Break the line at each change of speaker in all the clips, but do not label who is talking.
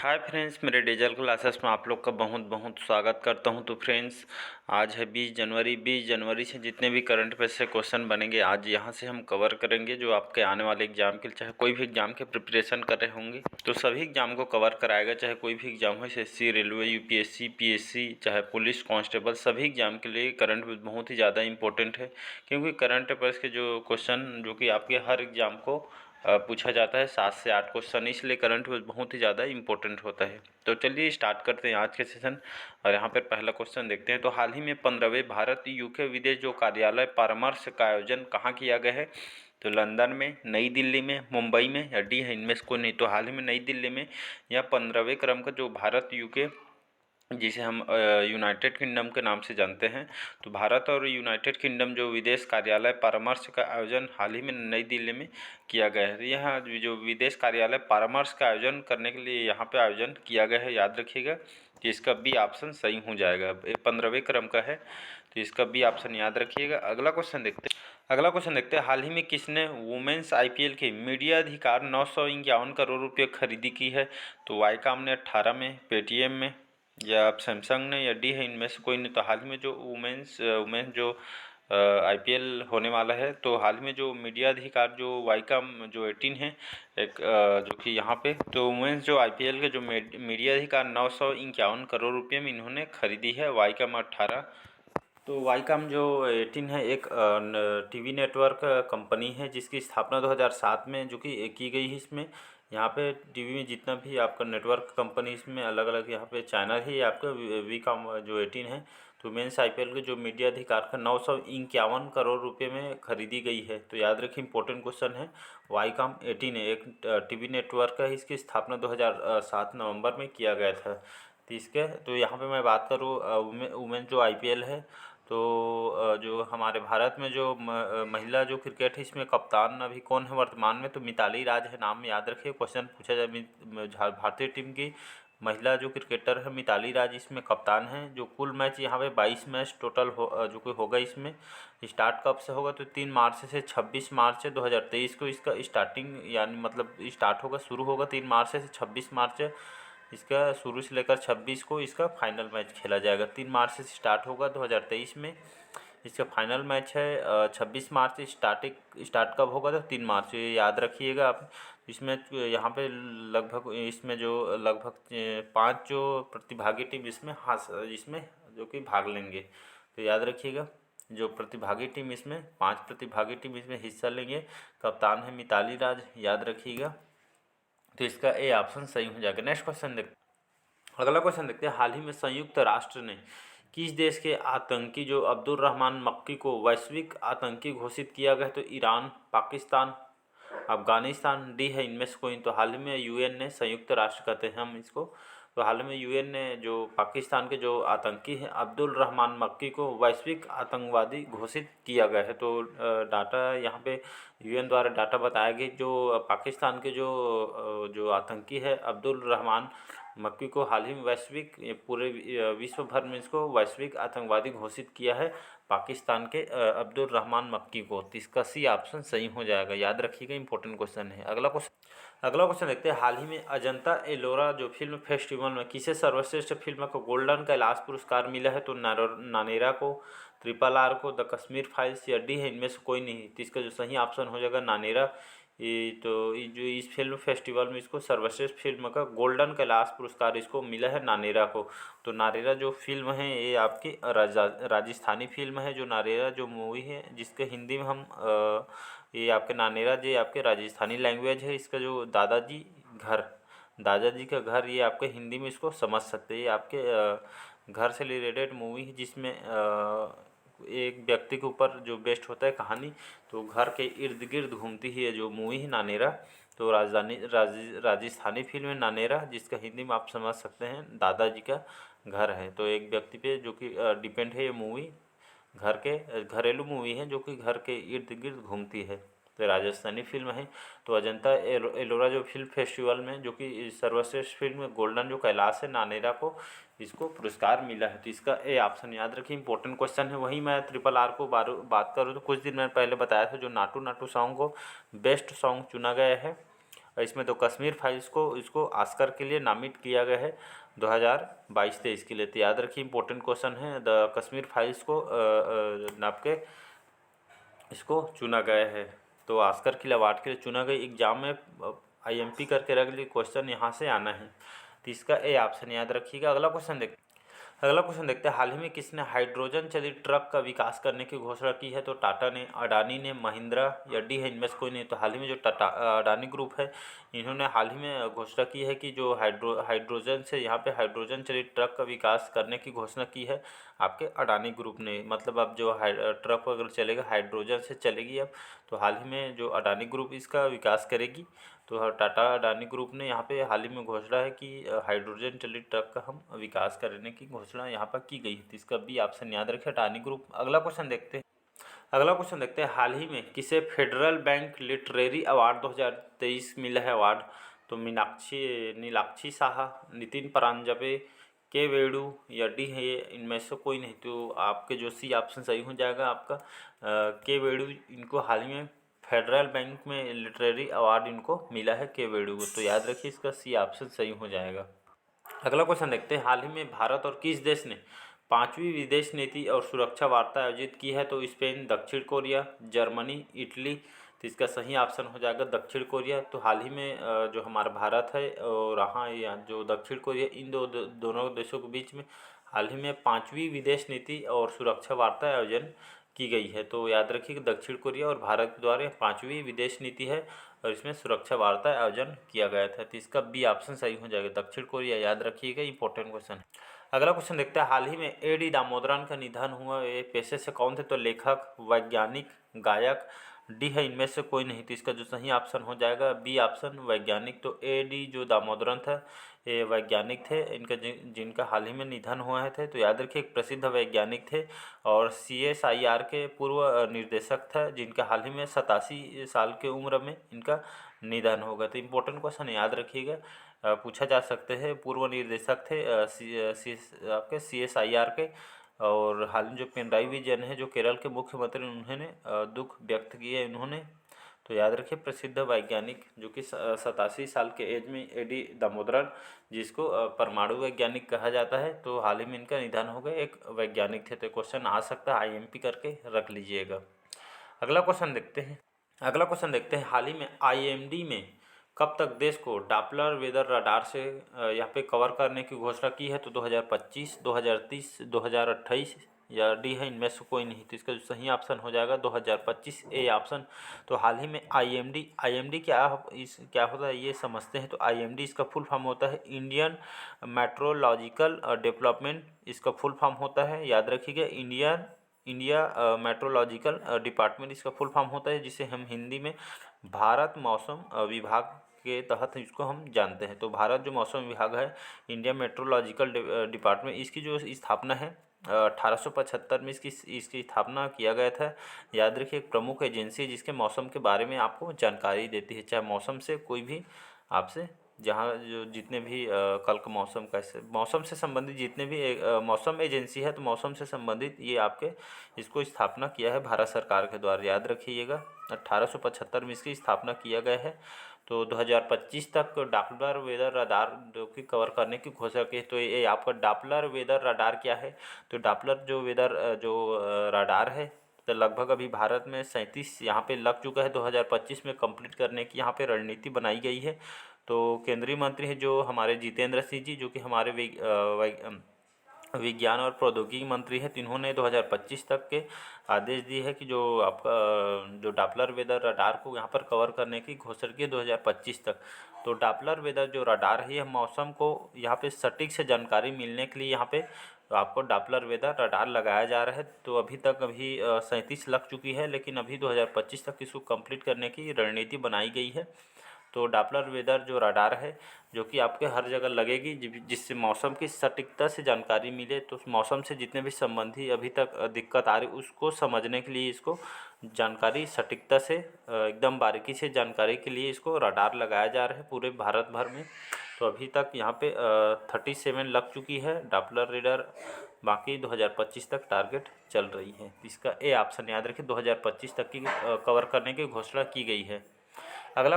Hi friends, मेरे diesel classes में आप लोग का बहुत बहुत स्वागत करता हूं। तो फ्रेंड्स, आज है 20 जनवरी। 20 जनवरी से जितने भी करंट अफेयर्स से क्वेश्चन बनेंगे आज यहां से हम कवर करेंगे, जो आपके आने वाले एग्जाम के लिए, चाहे कोई भी एग्जाम के प्रिपरेशन कर रहे होंगे तो सभी एग्जाम को कवर कराएगा। चाहे कोई भी एग्जाम हो, एसएससी, रेलवे, यूपीएससी, पीएससी, चाहे पुलिस कांस्टेबल, सभी एग्जाम के लिए करंट बहुत ही ज़्यादा इंपॉर्टेंट है। क्योंकि करंट अफेयर्स के जो क्वेश्चन जो कि आपके हर एग्जाम को पूछा जाता है 7 से 8 क्वेश्चन, इसलिए करंट बहुत ही ज़्यादा इंपॉर्टेंट होता है। तो चलिए स्टार्ट करते हैं आज के सेशन। और यहाँ पर पहला क्वेश्चन देखते हैं। तो हाल ही में 15वें भारत यूके विदेश जो कार्यालय परामर्श का आयोजन कहाँ किया गया है? तो लंदन में, नई दिल्ली में, मुंबई में या डी है इनमें से कोई नहीं। तो हाल ही में नई दिल्ली में या 15वें क्रम का जो भारत यूके, जिसे हम यूनाइटेड किंगडम के नाम से जानते हैं, तो भारत और यूनाइटेड किंगडम जो विदेश कार्यालय परामर्श का आयोजन हाल ही में नई दिल्ली में किया गया है। तो यहाँ जो विदेश कार्यालय परामर्श का आयोजन करने के लिए यहाँ पे आयोजन किया गया है, याद रखिएगा कि इसका बी ऑप्शन सही हो जाएगा। 15वें क्रम का है तो इसका बी ऑप्शन याद रखिएगा। अगला क्वेश्चन देखते हैं। हाल ही में किसने वुमेन्स आईपीएल के मीडिया अधिकार 951 करोड़ रुपये खरीदी की है? तो वाईकॉम ने 18 में, पेटीएम में या आप सैमसंग ने या डी है इनमें से कोई नहीं। तो हाल ही में जो वुमेन्स जो आईपीएल होने वाला है, तो हाल ही में जो मीडिया अधिकार जो वाईकॉम जो 18 है, एक जो कि यहाँ पे तो वुमेन्स जो आईपीएल के जो मीडिया अधिकार 951 करोड़ रुपये में इन्होंने खरीदी है। वाईकॉम 18। तो वाईकॉम जो 18 है एक टीवी नेटवर्क कंपनी है, जिसकी स्थापना 2007 में जो कि की गई है। इसमें यहाँ पे टीवी में जितना भी आपका नेटवर्क कंपनी इसमें अलग अलग यहाँ पे चैनल है, ये आपका वीकॉम जो 18 है। तो मेंस आईपीएल के जो मीडिया अधिकार का 951 करोड़ रुपए में खरीदी गई है। तो याद रखिए, इंपॉर्टेंट क्वेश्चन है। वाईकॉम 18 है एक टीवी नेटवर्क है, इसकी स्थापना 2007 नवंबर में किया गया था। तो यहाँ पे मैं बात करूँ वुमेन जो आईपीएल है, तो जो हमारे भारत में जो महिला जो क्रिकेट है, इसमें कप्तान अभी कौन है वर्तमान में? तो मिताली राज है नाम, याद रखिए। क्वेश्चन पूछा जाए, भारतीय टीम की महिला जो क्रिकेटर है मिताली राज इसमें कप्तान है। जो कुल मैच यहाँ पे 22 मैच टोटल जो कोई होगा इसमें। स्टार्ट कब से होगा? तो 3 मार्च से 26 मार्च 2023 को इसका स्टार्टिंग, यानी मतलब स्टार्ट होगा, शुरू होगा 3 मार्च से 26 मार्च। इसका शुरू से लेकर 26 को इसका फाइनल मैच खेला जाएगा। 3 मार्च से स्टार्ट होगा 2023 में, इसका फाइनल मैच है 26 मार्च से। स्टार्ट कब होगा? तो 3 मार्च, ये याद रखिएगा आप। इसमें यहाँ पे लगभग 5 जो प्रतिभागी टीम इसमें जो कि भाग लेंगे। तो याद रखिएगा, जो प्रतिभागी टीम इसमें 5 प्रतिभागी टीम इसमें हिस्सा लेंगे। कप्तान है मिताली राज, याद रखिएगा। तो इसका ए ऑप्शन सही हो जाएगा। अगला क्वेश्चन देखते हैं। हाल ही में संयुक्त राष्ट्र ने किस देश के आतंकी जो अब्दुल रहमान मक्की को वैश्विक आतंकी घोषित किया गया? तो ईरान, पाकिस्तान, अफगानिस्तान, डी है इनमें से कोई। तो हाल ही में यूएन ने, संयुक्त राष्ट्र कहते हैं हम इसको, तो हाल में यूएन ने जो पाकिस्तान के जो आतंकी हैं अब्दुल रहमान मक्की को वैश्विक आतंकवादी घोषित किया गया है। तो डाटा यहाँ पे यूएन द्वारा डाटा बताया गया, जो पाकिस्तान के जो आतंकी है अब्दुल रहमान मक्की को हाल ही में पूरे विश्व भर में इसको वैश्विक आतंकवादी घोषित किया है, पाकिस्तान के अब्दुल रहमान मक्की को। तो इसका सी ऑप्शन सही हो जाएगा, याद रखिएगा, इंपॉर्टेंट क्वेश्चन है। अगला क्वेश्चन देखते हैं। हाल ही में अजंता एलोरा जो फिल्म फेस्टिवल में किसे सर्वश्रेष्ठ फिल्म को गोल्डन कैलाश पुरस्कार मिला है? तो नानेरा को, ट्रिपल आर को, द कश्मीर फाइल्स या डी है इनमें से कोई नहीं। तो इसका जो सही ऑप्शन हो जाएगा नानेरा। जो इस फिल्म फेस्टिवल में इसको सर्वश्रेष्ठ फिल्म का गोल्डन कैलाश पुरस्कार इसको मिला है, नानेरा को। तो नानेरा जो फिल्म है ये आपकी राजस्थानी फिल्म है। जो नानेरा जो मूवी है, जिसके हिंदी में हम ये आपके नानेरा जी आपके राजस्थानी लैंग्वेज है। इसका जो दादाजी का घर, ये आपके हिंदी में इसको समझ सकते हैं। ये आपके घर से रिलेटेड मूवी है, जिसमें एक व्यक्ति के ऊपर जो बेस्ड होता है कहानी, तो घर के इर्द गिर्द घूमती है जो मूवी है नानेरा। तो राजस्थानी फिल्म है नानेरा, जिसका हिंदी में आप समझ सकते हैं दादाजी का घर है। तो एक व्यक्ति पे जो कि डिपेंड है ये मूवी, घरेलू मूवी है जो कि घर के इर्द गिर्द घूमती है। तो राजस्थानी फिल्म है। तो अजंता एलोरा जो फिल्म फेस्टिवल में जो कि सर्वश्रेष्ठ फिल्म गोल्डन जो कैलाश है, नानेरा को इसको पुरस्कार मिला है। तो इसका ए ऑप्शन याद रखिए, इंपॉर्टेंट क्वेश्चन है। वहीं मैं ट्रिपल आर को बात करूँ तो कुछ दिन मैंने पहले बताया था, जो नाटू नाटू सॉन्ग को बेस्ट सॉन्ग चुना गया है इसमें तो कश्मीर फाइल्स को इसको ऑस्कर के लिए नामित किया गया है 2022-23 के लिए। तो याद रखिए, इंपॉर्टेंट क्वेश्चन है। द कश्मीर फाइल्स को नाप के इसको चुना गया है। तो ऑस्कर के लिए अवार्ड के लिए चुना गया। एग्जाम में आईएमपी करके रख लिए, क्वेश्चन यहाँ से आना है। तो इसका ए ऑप्शन याद रखिएगा। अगला क्वेश्चन देखते हैं, हाल ही में किसने हाइड्रोजन चलित ट्रक का विकास करने की घोषणा की है? तो टाटा ने, अडानी ने, महिंद्रा या डी है इनमें से कोई नहीं। तो हाल ही में जो टाटा अडानी ग्रुप है, इन्होंने हाल ही में घोषणा की है कि जो हाइड्रोजन से यहाँ पे हाइड्रोजन चलित ट्रक का विकास करने की घोषणा की है आपके अडानी ग्रुप ने। मतलब अब जो ट्रक अगर चलेगा हाइड्रोजन से चलेगी अब। तो हाल ही में जो अडानी ग्रुप इसका विकास करेगी। तो टाटा अडानी ग्रुप ने यहाँ पे हाल ही में घोषणा है कि हाइड्रोजन चलित ट्रक का हम विकास करने की घोषणा यहाँ पर की गई है। तो इसका बी ऑप्शन याद रखें, अडानी ग्रुप। अगला क्वेश्चन देखते हैं, हाल ही में किसे फेडरल बैंक लिटरेरी अवार्ड 2023 मिला है अवार्ड? तो नीलाक्षी साहा, नितिन परांजपे, के वेणु या डी है इनमें से कोई नहीं। तो आपके जो सी ऑप्शन सही हो जाएगा आपका के वेणु। इनको हाल ही में फेडरल बैंक में लिटरेरी अवार्ड इनको मिला है, के वेणु को। तो याद रखिए, इसका सी ऑप्शन सही हो जाएगा। अगला क्वेश्चन देखते हैं, हाल ही में भारत और किस देश ने 5वीं विदेश नीति और सुरक्षा वार्ता आयोजित की है? तो स्पेन, दक्षिण कोरिया, जर्मनी, इटली। तो इसका सही ऑप्शन हो जाएगा दक्षिण कोरिया। तो हाल ही में जो हमारा भारत है और यहाँ जो दक्षिण कोरिया, इन दोनों देशों के बीच में हाल ही में 5वीं विदेश नीति और सुरक्षा वार्ता आयोजन की गई है। तो याद रखिए कि दक्षिण कोरिया और भारत के द्वारा 5वीं विदेश नीति है और इसमें सुरक्षा वार्ता आयोजन किया गया था। तो इसका बी ऑप्शन सही हो जाएगा, दक्षिण कोरिया। याद रखिएगा, इंपॉर्टेंट क्वेश्चन है। अगला क्वेश्चन देखते हैं, हाल ही में ए डी दामोदरन का निधन हुआ। ये पेशे से कौन थे? तो लेखक, वैज्ञानिक, गायक, डी है इनमें से कोई नहीं। तो इसका जो सही ऑप्शन हो जाएगा बी ऑप्शन, वैज्ञानिक। तो ए डी जो दामोदरन था ये वैज्ञानिक थे, इनका जिनका हाल ही में निधन हुआ है थे। तो याद रखिए, एक प्रसिद्ध वैज्ञानिक थे और CSIR के पूर्व निर्देशक था, जिनका हाल ही में 87 साल की उम्र में इनका निधन हो गया। तो इम्पोर्टेंट क्वेश्चन याद रखिएगा, पूछा जा सकते हैं। पूर्व निर्देशक थे आपके CSIR के। और हाल में जो पिनराई विजयन है जो केरल के मुख्यमंत्री, उन्होंने दुख व्यक्त किया इन्होंने। तो याद रखिए, प्रसिद्ध वैज्ञानिक जो कि 87 साल के एज में ए डी दामोदरन, जिसको परमाणु वैज्ञानिक कहा जाता है। तो हाल ही में इनका निधन हो गया, एक वैज्ञानिक थे। तो क्वेश्चन आ सकता है, IMP करके रख लीजिएगा। अगला क्वेश्चन देखते हैं, हाल ही में IMD में कब तक देश को डॉपलर वेदर रडार से यहाँ पे कवर करने की घोषणा की है? तो 2025, 2030, 2028 या डी है इनमें से कोई नहीं। तो इसका जो सही ऑप्शन हो जाएगा 2025, ए ऑप्शन। तो हाल ही में IMD क्या होता है ये समझते हैं। तो IMD इसका फुल फॉर्म होता है इंडियन मेट्रोलॉजिकल डेवलपमेंट, इसका फुल फॉर्म होता है। याद रखिएगा, इंडिया मेट्रोलॉजिकल डिपार्टमेंट इसका फुल फॉर्म होता है, जिसे हम हिंदी में भारत मौसम विभाग के तहत इसको हम जानते हैं। तो भारत जो मौसम विभाग है, इंडिया मेट्रोलॉजिकल डिपार्टमेंट, इसकी जो स्थापना है 1875 में इसकी स्थापना किया गया था। याद रखिए, एक प्रमुख एजेंसी जिसके मौसम के बारे में आपको जानकारी देती है, चाहे मौसम से कोई भी आपसे जहाँ जो जितने भी कल का मौसम से संबंधित जितने भी मौसम एजेंसी है, तो मौसम से संबंधित ये आपके इसको स्थापना किया है भारत सरकार के द्वारा। याद रखिएगा, 1875 में इसकी स्थापना किया गया है। तो 2025 तक डॉपलर वेदर रडार जो कि कवर करने की घोषणा की। तो ये आपका डॉपलर वेदर रडार क्या है? तो डॉपलर जो वेदर जो रडार है, तो लगभग अभी भारत में 37 यहाँ पे लग चुका है। 2025 में कंप्लीट करने की यहाँ पे रणनीति बनाई गई है। तो केंद्रीय मंत्री हैं जो हमारे जितेंद्र सिंह जी, जो कि हमारे विज्ञान और प्रौद्योगिकी मंत्री है। तो इन्होंने 2025 तक के आदेश दिए है कि जो आपका जो डॉपलर वेदर रडार को यहाँ पर कवर करने की घोषणा की है 2025 तक। तो डॉपलर वेदर जो रडार है, यह मौसम को यहाँ पे सटीक से जानकारी मिलने के लिए यहाँ पे आपको डॉपलर वेदर रडार लगाया जा रहा है। तो अभी 37 लग चुकी है, लेकिन अभी 2025 तक इसको कंप्लीट करने की रणनीति बनाई गई है। तो डॉपलर वेदर जो रडार है, जो कि आपके हर जगह लगेगी, जिससे मौसम की सटीकता से जानकारी मिले। तो उस मौसम से जितने भी संबंधी अभी तक दिक्कत आ रही, उसको समझने के लिए इसको जानकारी सटीकता से एकदम बारीकी से जानकारी के लिए इसको रडार लगाया जा रहा है पूरे भारत भर में। तो अभी तक यहाँ पे 37 लग चुकी है डॉपलर रेडार, बाकी 2025 तक टारगेट चल रही है। इसका ए ऑप्शन याद रखिए, 2025 तक की कवर करने की घोषणा की गई है। अगला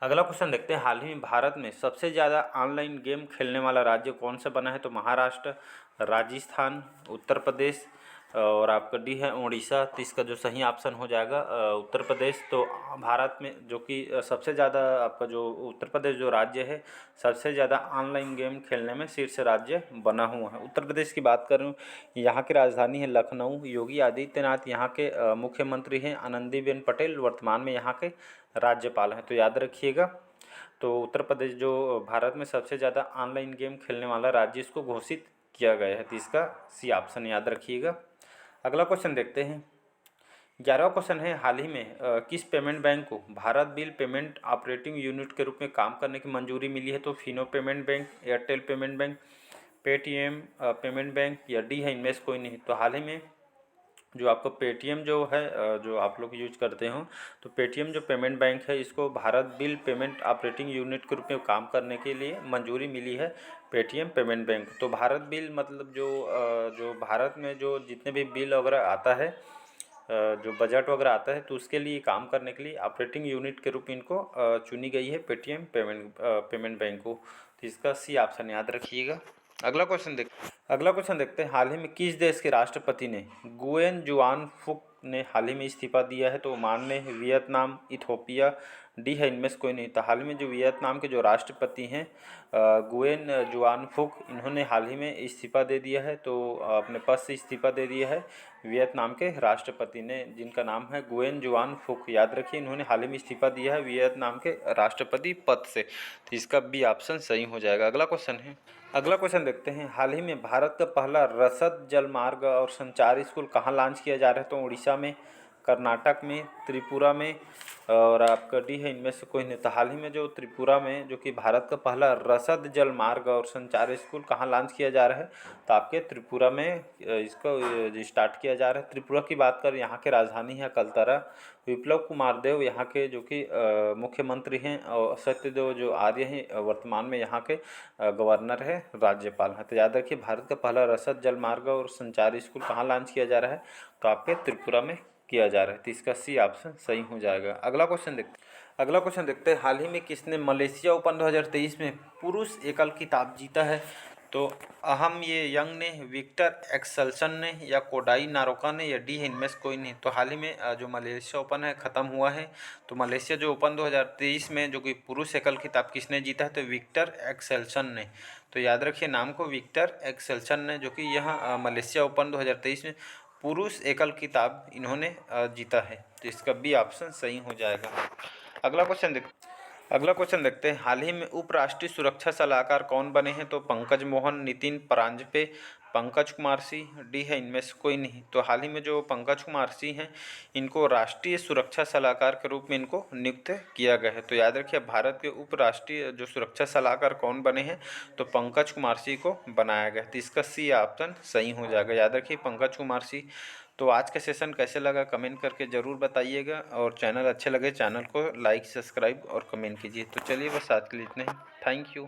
अगला क्वेश्चन देखते हैं, हाल ही में भारत में सबसे ज़्यादा ऑनलाइन गेम खेलने वाला राज्य कौन सा बना है? तो महाराष्ट्र, राजस्थान, उत्तर प्रदेश और आपका डी है उड़ीसा। तो इसका जो सही ऑप्शन हो जाएगा उत्तर प्रदेश। तो भारत में जो कि सबसे ज़्यादा आपका जो उत्तर प्रदेश जो राज्य है, सबसे ज़्यादा ऑनलाइन गेम खेलने में शीर्ष राज्य बना हुआ है। उत्तर प्रदेश की बात करूँ, यहाँ की राजधानी है लखनऊ। योगी आदित्यनाथ यहाँ के मुख्यमंत्री हैं। आनंदीबेन पटेल वर्तमान में यहाँ के राज्यपाल हैं। तो याद रखिएगा, तो उत्तर प्रदेश जो भारत में सबसे ज़्यादा ऑनलाइन गेम खेलने वाला राज्य इसको घोषित किया गया है। तो इसका सी ऑप्शन याद रखिएगा। अगला क्वेश्चन देखते हैं, 11वां क्वेश्चन है, हाल ही में किस पेमेंट बैंक को Bharat bill payment operating unit के रूप में काम करने की मंजूरी मिली है? तो Fino payment bank, Airtel payment bank, Paytm payment bank या डी है इनमें से कोई नहीं। तो हाल ही में जो आपको पेटीएम जो है जो आप लोग यूज करते हो, तो पेटीएम जो पेमेंट बैंक है इसको Bharat bill payment operating unit के रूप में काम करने के लिए मंजूरी मिली है, पेटीएम पेमेंट बैंक। तो भारत बिल मतलब जो भारत में जो जितने भी बिल वगैरह आता है, जो बजट वगैरह आता है, तो उसके लिए काम करने के लिए ऑपरेटिंग यूनिट के रूप में इनको चुनी गई है पेटीएम पेमेंट बैंक को। तो इसका सी ऑप्शन याद रखिएगा। अगला क्वेश्चन देखते हैं, हाल ही में किस देश के राष्ट्रपति ने गुयेन जुआन फुक ने हाल ही में इस्तीफा दिया है? तो ओमान ने, वियतनाम, इथोपिया, डी है इनमें से कोई नहीं। तो हाल ही में जो वियतनाम के जो राष्ट्रपति हैं गुयेन जुआन फुक, इन्होंने हाल ही में इस्तीफा दे दिया है। तो अपने पद से इस्तीफा दे दिया है वियतनाम के राष्ट्रपति ने, जिनका नाम है गुयेन जुआन फुक। याद रखिए, इन्होंने हाल ही में इस्तीफा दिया है वियतनाम के राष्ट्रपति पद से। तो इसका बी ऑप्शन सही हो जाएगा। अगला क्वेश्चन देखते हैं, हाल ही में भारत का पहला रसद जलमार्ग और संचार स्कूल कहाँ लॉन्च किया जा रहा है? तो उड़ीसा में, कर्नाटक में, त्रिपुरा में और आपका डी है इनमें से कोई नहीं। तो हाल ही में जो त्रिपुरा में जो कि भारत का पहला रसद जलमार्ग और संचार स्कूल कहाँ लॉन्च किया जा रहा है? तो आपके त्रिपुरा में इसको स्टार्ट किया जा रहा है। त्रिपुरा की बात करें, यहाँ के राजधानी है कलतरा। विप्लव कुमार देव यहाँ के जो कि मुख्यमंत्री हैं और सत्यदेव जो आर्य हैं वर्तमान में यहाँ के गवर्नर है, राज्यपाल हैं। तो याद रखिए, भारत का पहला रसद जलमार्ग और संचार स्कूल कहाँ लॉन्च किया जा रहा है? तो आपके त्रिपुरा में किया जा रहा है। तो इसका सी ऑप्शन सही हो जाएगा। अगला क्वेश्चन देखते हैं, हाल ही में किसने मलेशिया ओपन 2023 में पुरुष एकल खिताब जीता है? तो अहम ये यंग ने, विक्टर एक्सेल्सन ने या कोडाई नारोका ने या डी है इनमें से कोई नहीं। तो हाल ही में जो मलेशिया ओपन है ख़त्म हुआ है। तो मलेशिया जो ओपन 2023 में जो कि पुरुष एकल खिताब किसने जीता है? तो विक्टर एक्सेल्सन ने। तो याद रखिए नाम को, विक्टर एक्सेल्सन ने, जो कि यह मलेशिया ओपन 2023 में पुरुष एकल खिताब इन्होंने जीता है। तो इसका बी ऑप्शन सही हो जाएगा। अगला क्वेश्चन देखते हैं, हाल ही में उपराष्ट्रीय सुरक्षा सलाहकार कौन बने हैं? तो पंकज मोहन, नितिन परांजपे, पंकज कुमार सिंह, डी है इनमें से कोई नहीं। तो हाल ही में जो पंकज कुमार सिंह हैं, इनको राष्ट्रीय सुरक्षा सलाहकार के रूप में इनको नियुक्त किया गया है। तो याद रखिए, भारत के उपराष्ट्रीय जो सुरक्षा सलाहकार कौन बने हैं? तो पंकज कुमार सिंह को बनाया गया। तो इसका सी ऑप्शन सही हो जाएगा। याद रखिए, पंकज कुमार सिंह। तो आज का सेशन कैसे लगा कमेंट करके ज़रूर बताइएगा, और चैनल अच्छे लगे चैनल को लाइक, सब्सक्राइब और कमेंट कीजिए। तो चलिए बस आज के लिए इतना ही। Thank you.